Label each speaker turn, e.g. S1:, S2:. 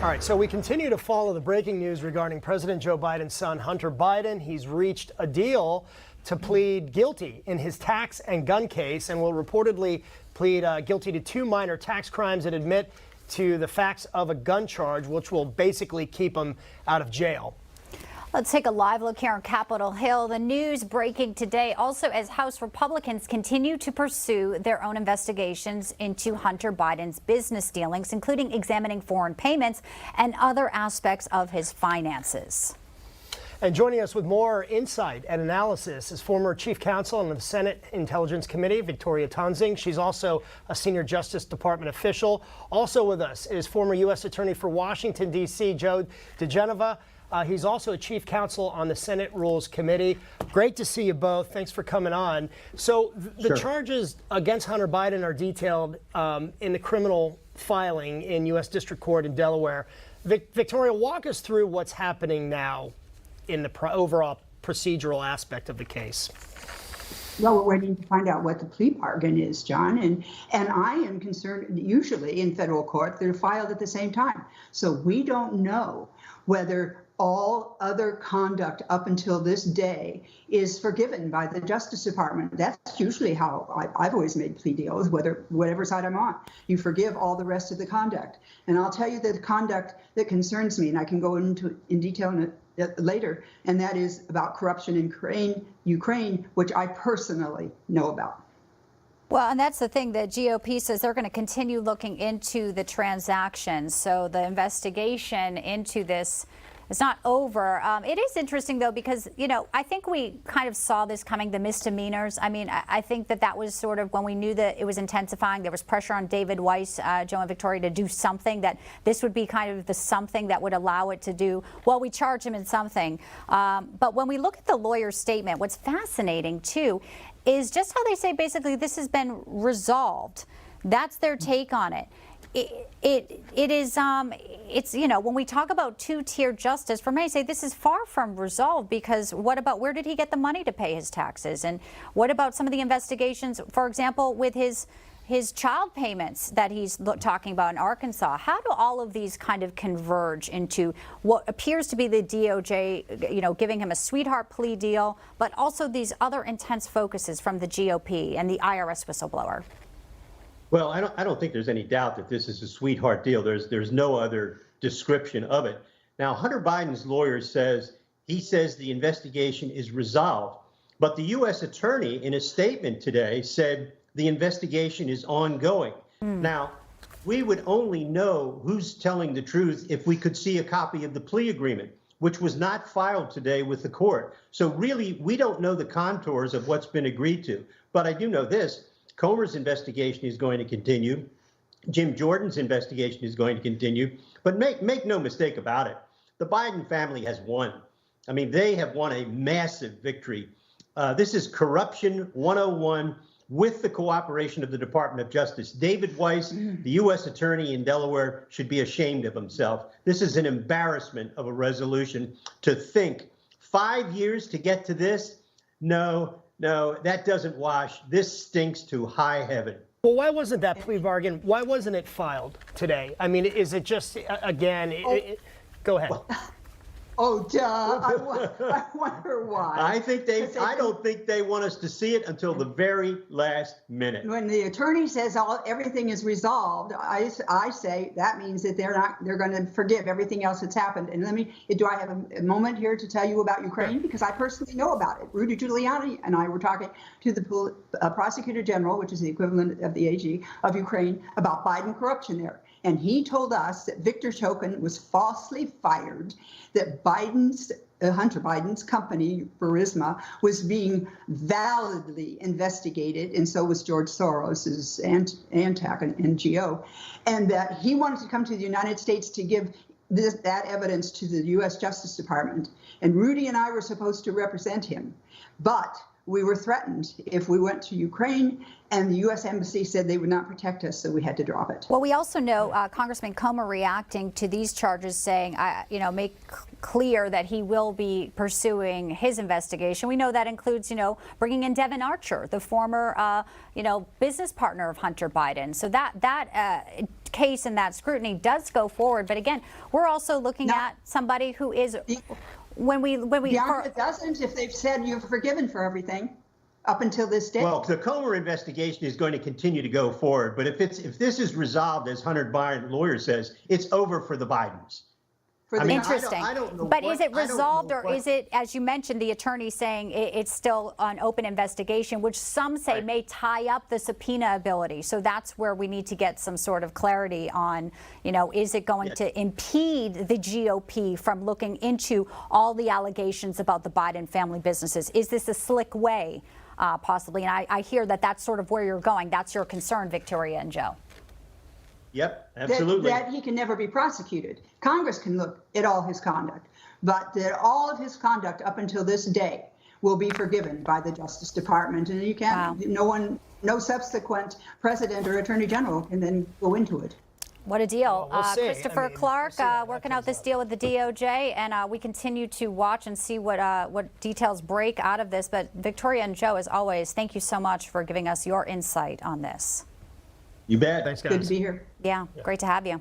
S1: All right, so we continue to follow the breaking news regarding President Joe Biden's son, Hunter Biden. He's reached a deal to plead guilty in his tax and gun case and will reportedly plead guilty to 2 minor tax crimes and admit to the facts of a gun charge, which will basically keep him out of jail.
S2: Let's take a live look here on Capitol Hill. The news breaking today also as House Republicans continue to pursue their own investigations into Hunter Biden's business dealings, including examining foreign payments and other aspects of his finances.
S1: And joining us with more insight and analysis is former Chief Counsel on the Senate Intelligence Committee, Victoria Toensing. She's also a senior Justice Department official. Also with us is former U.S. Attorney for Washington, D.C., Joe diGenova. He's also a chief counsel on the Senate Rules Committee. Great to see you both. Thanks for coming on. So the charges against Hunter Biden are detailed in the criminal filing in U.S. District Court in Delaware. Victoria, walk us through what's happening now in the overall procedural aspect of the case.
S3: Well, we're waiting to find out what the plea bargain is, John, and I am concerned, usually in federal court, they're filed at the same time. So we don't know whether all other conduct up until this day is forgiven by the Justice Department. That's usually how I've always made plea deals, whatever side I'm on. You forgive all the rest of the conduct. And I'll tell you the conduct that concerns me, and I can go into in detail later, and that is about corruption in Ukraine, which I personally know about.
S2: Well, and that's the thing. The GOP says they're going to continue looking into the transactions. So the investigation into this is not over. It is interesting, though, because, you know, I think we kind of saw this coming, the misdemeanors. I mean, I think that was sort of when we knew that it was intensifying. There was pressure on David Weiss, Joe and Victoria, to do something, that this would be kind of the something that would allow it to do, well, we charge him in something. But when we look at the lawyer's statement, what's fascinating, too, is just how they say basically this has been resolved. That's their take on it. It's, you know, when we talk about two-tier justice, for me, I say this is far from resolved, because what about, where did he get the money to pay his taxes? And what about some of the investigations, for example, with his child payments that he's talking about in Arkansas? How do all of these kind of converge into what appears to be the DOJ, you know, giving him a sweetheart plea deal, but also these other intense focuses from the GOP and the IRS whistleblower?
S4: Well, I don't think there's any doubt that this is a sweetheart deal. There's no other description of it. Now, Hunter Biden's lawyer says the investigation is resolved, but the U.S. attorney in a statement today said the investigation is ongoing. Now, we would only know who's telling the truth if we could see a copy of the plea agreement, which was not filed today with the court. So really, we don't know the contours of what's been agreed to. But I do know this. Comer's investigation is going to continue. Jim Jordan's investigation is going to continue. But make no mistake about it, the Biden family has won. I mean, they have won a massive victory. This is corruption 101 with the cooperation of the Department of Justice. David Weiss, the U.S. attorney in Delaware, should be ashamed of himself. This is an embarrassment of a resolution. To think 5 years to get to this? No, that doesn't wash. This stinks to high heaven.
S1: Well, why wasn't that plea bargain, why wasn't it filed today? I mean, is it just, again, go ahead.
S3: Oh, duh. I wonder why.
S4: I don't think they want us to see it until the very last minute.
S3: When the attorney says everything is resolved, I say that means that they're going to forgive everything else that's happened. And do I have a moment here to tell you about Ukraine? Because I personally know about it. Rudy Giuliani and I were talking to the prosecutor general, which is the equivalent of the AG of Ukraine, about Biden corruption there. And he told us that Victor Shokin was falsely fired, that Hunter Biden's company, Burisma, was being validly investigated, and so was George Soros's Antac and NGO, and that he wanted to come to the United States to give that evidence to the U.S. Justice Department. And Rudy and I were supposed to represent him. But we were threatened if we went to Ukraine, and the U.S. Embassy said they would not protect us, so we had to drop it.
S2: Well, we also know Congressman Comer reacting to these charges, saying, make clear that he will be pursuing his investigation. We know that includes, bringing in Devin Archer, the former, business partner of Hunter Biden. So that case and that scrutiny does go forward. But again, we're also looking at somebody who is.
S3: Bianca, it doesn't if they've said you're forgiven for everything up until this day.
S4: Well, the Comer investigation is going to continue to go forward, but if this is resolved, as Hunter Biden lawyer says, it's over for the Bidens.
S2: Interesting.
S4: I don't know
S2: but
S4: what,
S2: is it resolved, or is it, as you mentioned, the attorney saying it's still an open investigation, which some say may tie up the subpoena ability? So that's where we need to get some sort of clarity on, is it going to impede the GOP from looking into all the allegations about the Biden family businesses? Is this a slick way, possibly? And I hear that that's sort of where you're going. That's your concern, Victoria and Joe.
S4: Yep, absolutely.
S3: That he can never be prosecuted. Congress can look at all his conduct, but that all of his conduct up until this day will be forgiven by the Justice Department, and you can't. Wow. No subsequent president or attorney general can then go into it.
S2: What a deal.
S1: Well, we'll
S2: Christopher Clark working out this deal with the DOJ, and we continue to watch and see what details break out of this. But Victoria and Joe, as always, thank you so much for giving us your insight on this.
S4: You bet.
S1: Thanks, guys.
S3: Good to be here.
S2: Yeah, great to have you.